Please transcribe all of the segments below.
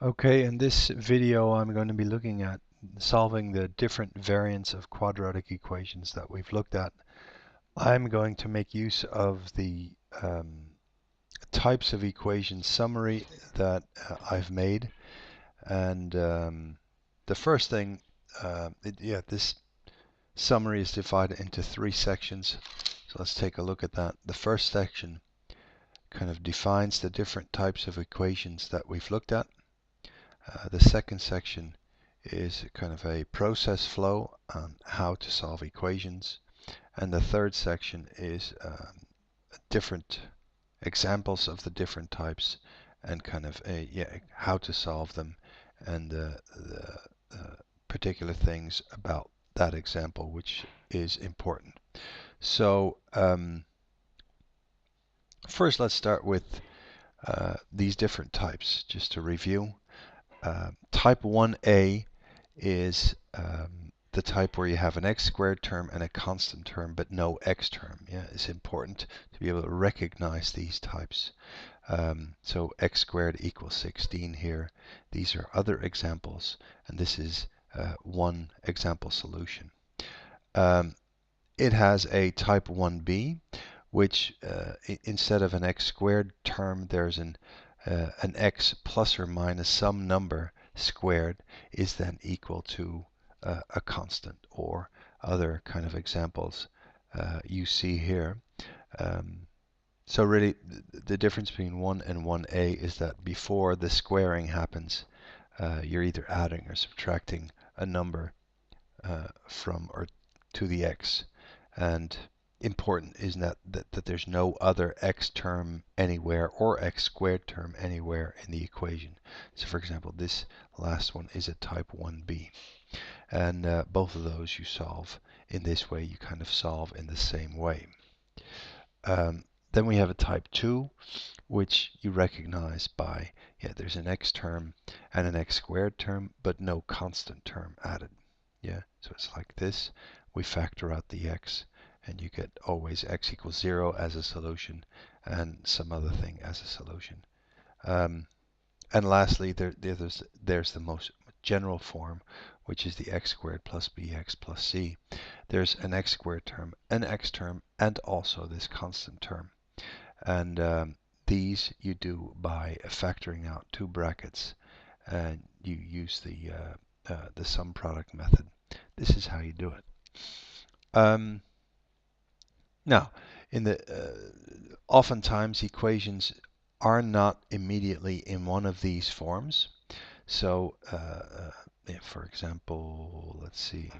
Okay, in this video I'm going to be looking at solving the different variants of quadratic equations that we've looked at. I'm going to make use of the types of equations summary that I've made, and the first thing, this summary is divided into three sections, so let's take a look at that. The first section kind of defines the different types of equations that we've looked at. The second section is kind of a process flow on how to solve equations. And the third section is different examples of the different types and kind of how to solve them and the particular things about that example which is important. So first let's start with these different types just to review. Type 1a is the type where you have an x squared term and a constant term, but no x term. Yeah, it's important to be able to recognize these types. So x squared equals 16 here. These are other examples, and this is one example solution. It has a type 1b, which instead of an x squared term, there's an x plus or minus some number squared is then equal to a constant, or other kind of examples you see here. So really the difference between 1 and 1a is that before the squaring happens, you're either adding or subtracting a number from or to the x. And important is that there's no other x term anywhere or x squared term anywhere in the equation. So for example, this last one is a type 1b. And both of those you solve in this way. You kind of solve in the same way. Then we have a type 2, which you recognize by, there's an x term and an x squared term, but no constant term added. Yeah, so it's like this. We factor out the x, and you get always x equals 0 as a solution, and some other thing as a solution. And lastly, there's the most general form, which is the x squared plus bx plus c. There's an x squared term, an x term, and also this constant term. And these you do by factoring out two brackets, and you use the sum product method. This is how you do it. Now, oftentimes equations are not immediately in one of these forms. So, for example, let's see.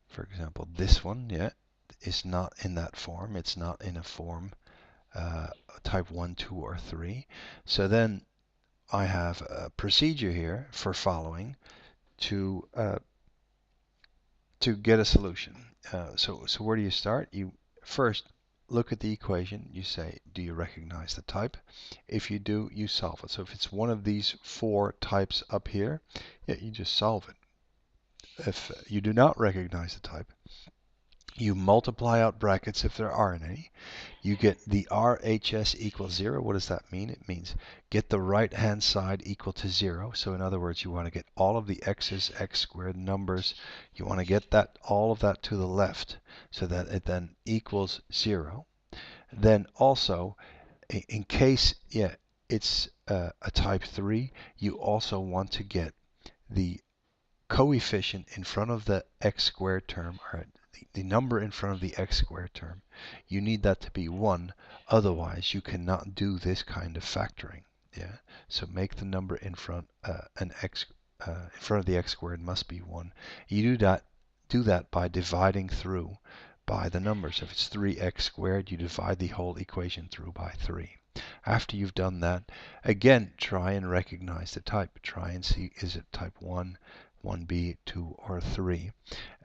For example, this one, is not in that form. It's not in a form type 1, 2, or 3. So then I have a procedure here for following to get a solution. So where do you start? You first look at the equation. You say, do you recognize the type? If you do, you solve it. So if it's one of these four types up here, you just solve it. If you do not recognize the type, you multiply out brackets if there aren't any. You get the RHS equals 0. What does that mean? It means get the right-hand side equal to 0. So in other words, you want to get all of the x's, x squared numbers. You want to get all of that to the left so that it then equals 0. Then also, in case it's a type 3, you also want to get the coefficient in front of the x squared term, or the number in front of the x squared term. You need that to be 1, otherwise you cannot do this kind of factoring. Yeah, so make the number in front in front of the x squared must be 1. You do that by dividing through by the numbers. If it's 3x squared, you divide the whole equation through by 3. After you've done that, again, try and recognize the type. Try and see, is it type 1, 1b, 2, or 3?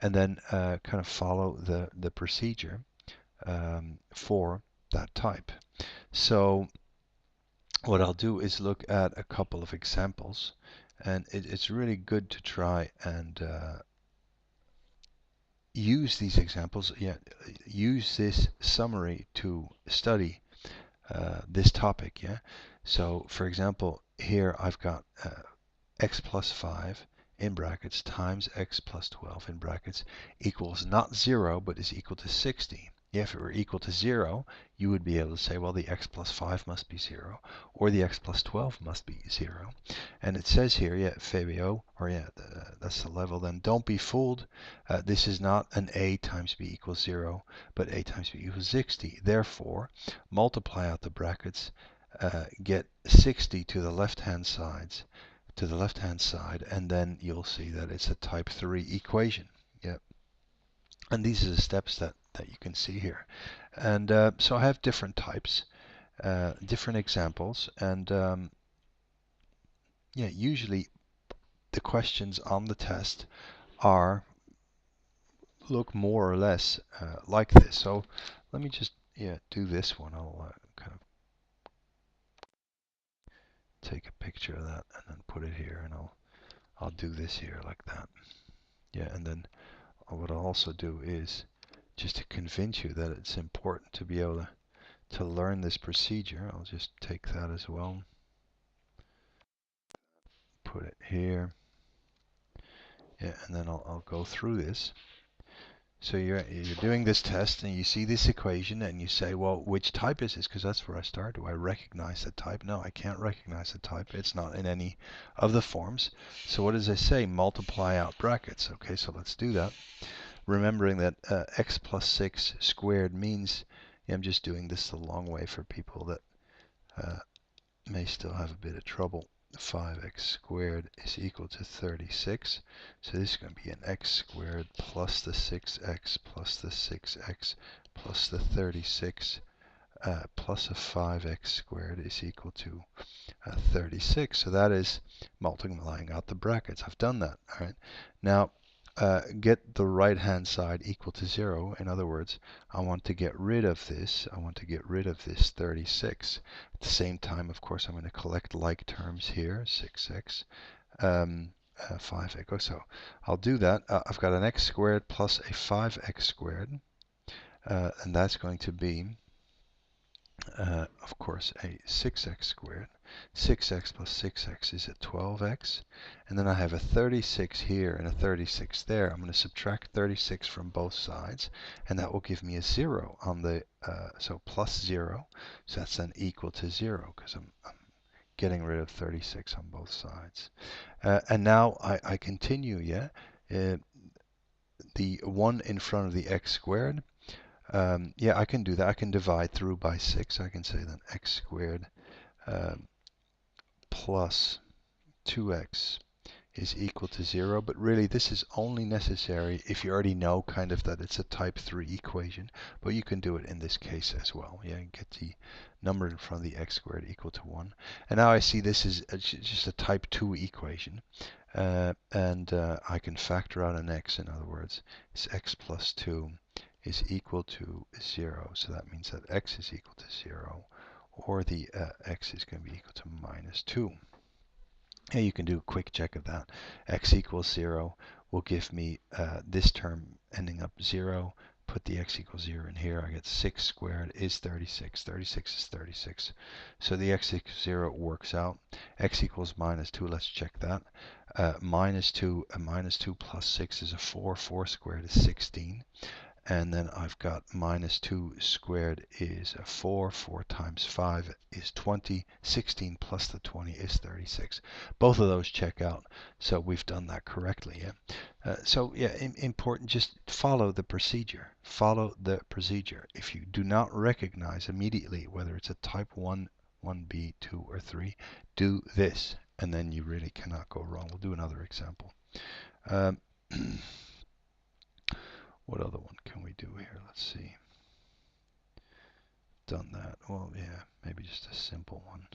And then kind of follow the procedure for that type. So what I'll do is look at a couple of examples, and it's really good to try and use these examples, use this summary to study this topic. So for example, here I've got x plus 5 in brackets times x plus 12 in brackets equals not 0 but is equal to 60. If it were equal to 0, you would be able to say, well, the x plus 5 must be 0 or the x plus 12 must be 0. And it says here, yeah, Fabio, or yeah, that's the level then. Don't be fooled. This is not an a times b equals 0, but a times b equals 60. Therefore, multiply out the brackets, get 60 to the left-hand sides, and then you'll see that it's a type 3 equation. Yep. And these are the steps that you can see here. And so I have different types, different examples, and yeah, usually the questions on the test look more or less like this. So let me just do this one. I'll kind of take a picture of that and then put it here, and I'll do this here like that. Yeah, and then what I'll also do is just to convince you that it's important to be able to learn this procedure. I'll just take that as well, put it here, yeah, and then I'll go through this. So you're doing this test and you see this equation and you say, well, which type is this? Because that's where I start. Do I recognize the type? No, I can't recognize the type. It's not in any of the forms. So what does it say? Multiply out brackets. Okay, so let's do that. Remembering that x plus 6 squared means, yeah, I'm just doing this the long way for people that may still have a bit of trouble. 5x squared is equal to 36. So this is going to be an x squared plus the 6x plus the 6x plus the 36 plus a 5x squared is equal to 36. So that is multiplying out the brackets. I've done that. All right. Now get the right hand side equal to 0. In other words, I want to get rid of this. I want to get rid of this 36. At the same time, of course, I'm going to collect like terms here. 6x, 5x. Oh, so I'll do that. I've got an x squared plus a 5x squared. And that's going to be of course, a 6x squared. 6x plus 6x is a 12x. And then I have a 36 here and a 36 there. I'm going to subtract 36 from both sides, and that will give me a 0 on the, so plus 0. So that's then equal to 0, because I'm getting rid of 36 on both sides. And now I continue, yeah? The 1 in front of the x squared. Yeah, I can do that. I can divide through by 6. I can say that x squared plus 2x is equal to 0. But really, this is only necessary if you already know kind of that it's a type 3 equation. But you can do it in this case as well. Yeah, and get the number in front of the x squared equal to 1. And now I see this is just a type 2 equation. And I can factor out an x. In other words, it's x plus 2 is equal to 0. So that means that x is equal to 0, or the x is going to be equal to minus 2. And you can do a quick check of that. X equals 0 will give me this term ending up 0. Put the x equals 0 in here. I get 6 squared is 36. 36 is 36. So the x equals 0 works out. X equals minus 2. Let's check that. Minus 2 plus 6 is a 4. 4 squared is 16. And then I've got minus 2 squared is 4. 4 times 5 is 20. 16 plus the 20 is 36. Both of those check out. So we've done that correctly. Yeah. So yeah, important, just follow the procedure. Follow the procedure. If you do not recognize immediately whether it's a type 1, 1b, 2, or 3, do this. And then you really cannot go wrong. We'll do another example. What other one can we do here? Let's see. Done that. Well, yeah, maybe just a simple one.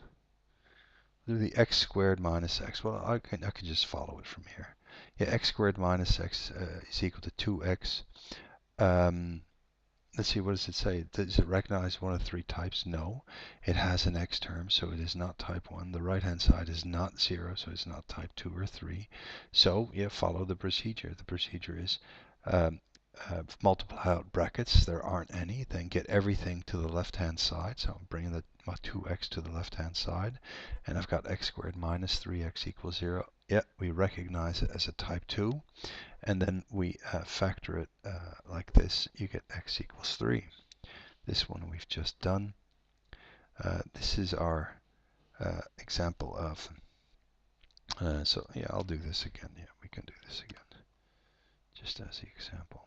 Do the x squared minus x. Well, I can just follow it from here. Yeah, x squared minus x is equal to 2x. Let's see, what does it say? Does it recognize one of the 3 types? No. It has an x term, so it is not type 1. The right-hand side is not 0, so it's not type 2 or 3. So, yeah, follow the procedure. The procedure is multiply out brackets. There aren't any. Then get everything to the left-hand side. So I'm bringing the my 2x to the left-hand side, and I've got x squared minus 3x equals 0. Yeah, we recognize it as a type 2, and then we factor it like this. You get x equals 3. This one we've just done. This is our example of, so yeah, I'll do this again. Yeah, we can do this again, just as the example.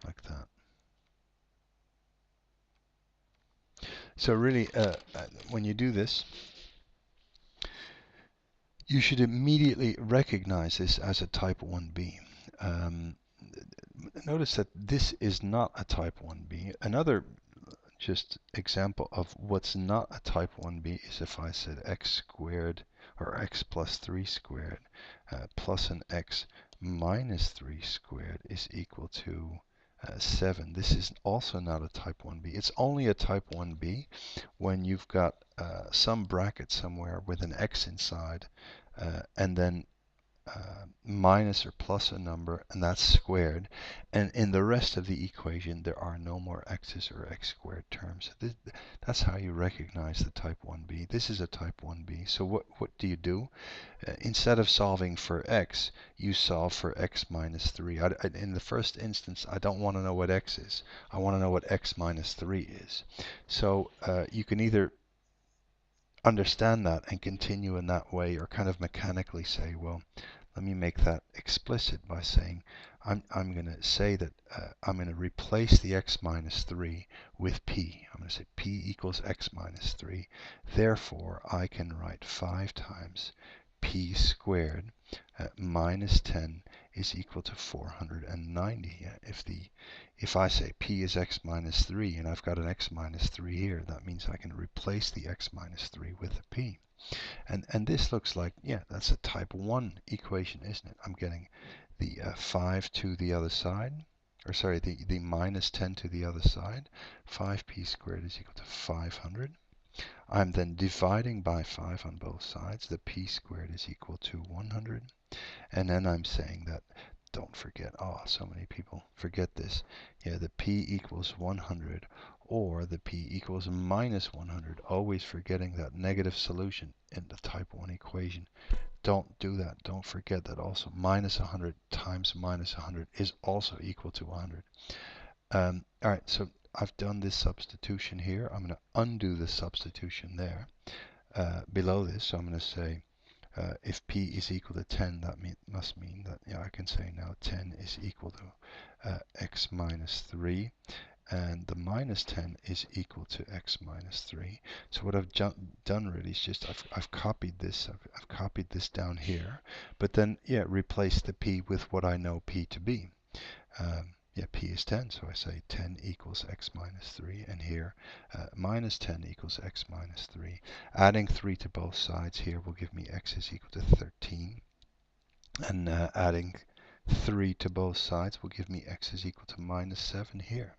Like that. So really, when you do this, you should immediately recognize this as a type 1b. Notice that this is not a type 1b. Another just example of what's not a type 1b is if I said x squared or x plus 3 squared plus an x minus 3 squared is equal to 7. This is also not a type 1b. It's only a type 1b when you've got some bracket somewhere with an x inside and then minus or plus a number, and that's squared. And in the rest of the equation, there are no more x's or x squared terms. That's how you recognize the type 1b. This is a type 1b. So what do you do? Instead of solving for x, you solve for x minus 3. In the first instance, I don't want to know what x is. I want to know what x minus 3 is. So you can either understand that and continue in that way, or kind of mechanically say, well, let me make that explicit by saying I'm going to say that I'm going to replace the x minus 3 with p. I'm going to say p equals x minus 3. Therefore, I can write 5 times p squared minus 10 is equal to 490. If I say p is x minus 3 and I've got an x minus 3 here, that means I can replace the x minus 3 with a p. And this looks like, yeah, that's a type 1 equation, isn't it? I'm getting the 5 to the other side, or sorry, the minus 10 to the other side. 5p squared is equal to 500. I'm then dividing by 5 on both sides. The p squared is equal to 100. And then I'm saying that, don't forget, oh, so many people forget this. Yeah, the p equals 100 or the p equals minus 100. Always forgetting that negative solution in the type 1 equation. Don't do that. Don't forget that also minus 100 times minus 100 is also equal to 100. All right, so I've done this substitution here. I'm going to undo the substitution there below this. So I'm going to say if p is equal to 10, that must mean that, yeah, I can say now 10 is equal to x minus 3, and the minus 10 is equal to x minus 3. So what I've done really is just I've copied this. I've copied this down here, but then, yeah, replace the p with what I know p to be. Yeah, p is 10, so I say 10 equals x minus 3, and here minus 10 equals x minus 3. Adding 3 to both sides here will give me x is equal to 13, and adding 3 to both sides will give me x is equal to minus 7 here.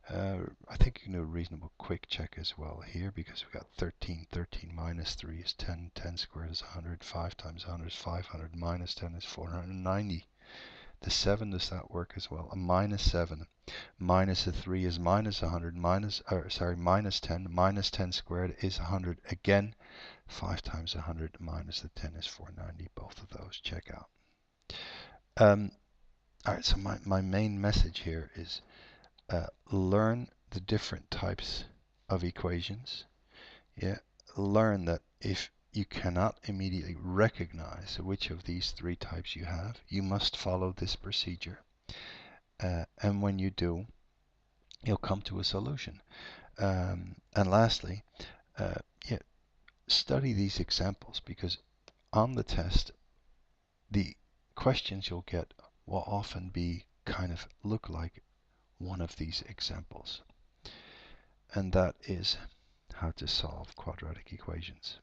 I think you can do a reasonable quick check as well here, because we've got 13. 13 minus 3 is 10. 10 squared is 100. 5 times 100 is 500. Minus 10 is 490. The 7, does that work as well? A minus 7 minus a 3 is minus 100. Minus 10. Minus 10 squared is 100. Again, 5 times 100 minus the 10 is 490. Both of those check out. All right, so my main message here is learn the different types of equations. Yeah, learn that if you cannot immediately recognize which of these 3 types you have, you must follow this procedure. And when you do, you'll come to a solution. And lastly, yeah, study these examples, because on the test, the questions you'll get will often be kind of look like one of these examples. And that is how to solve quadratic equations.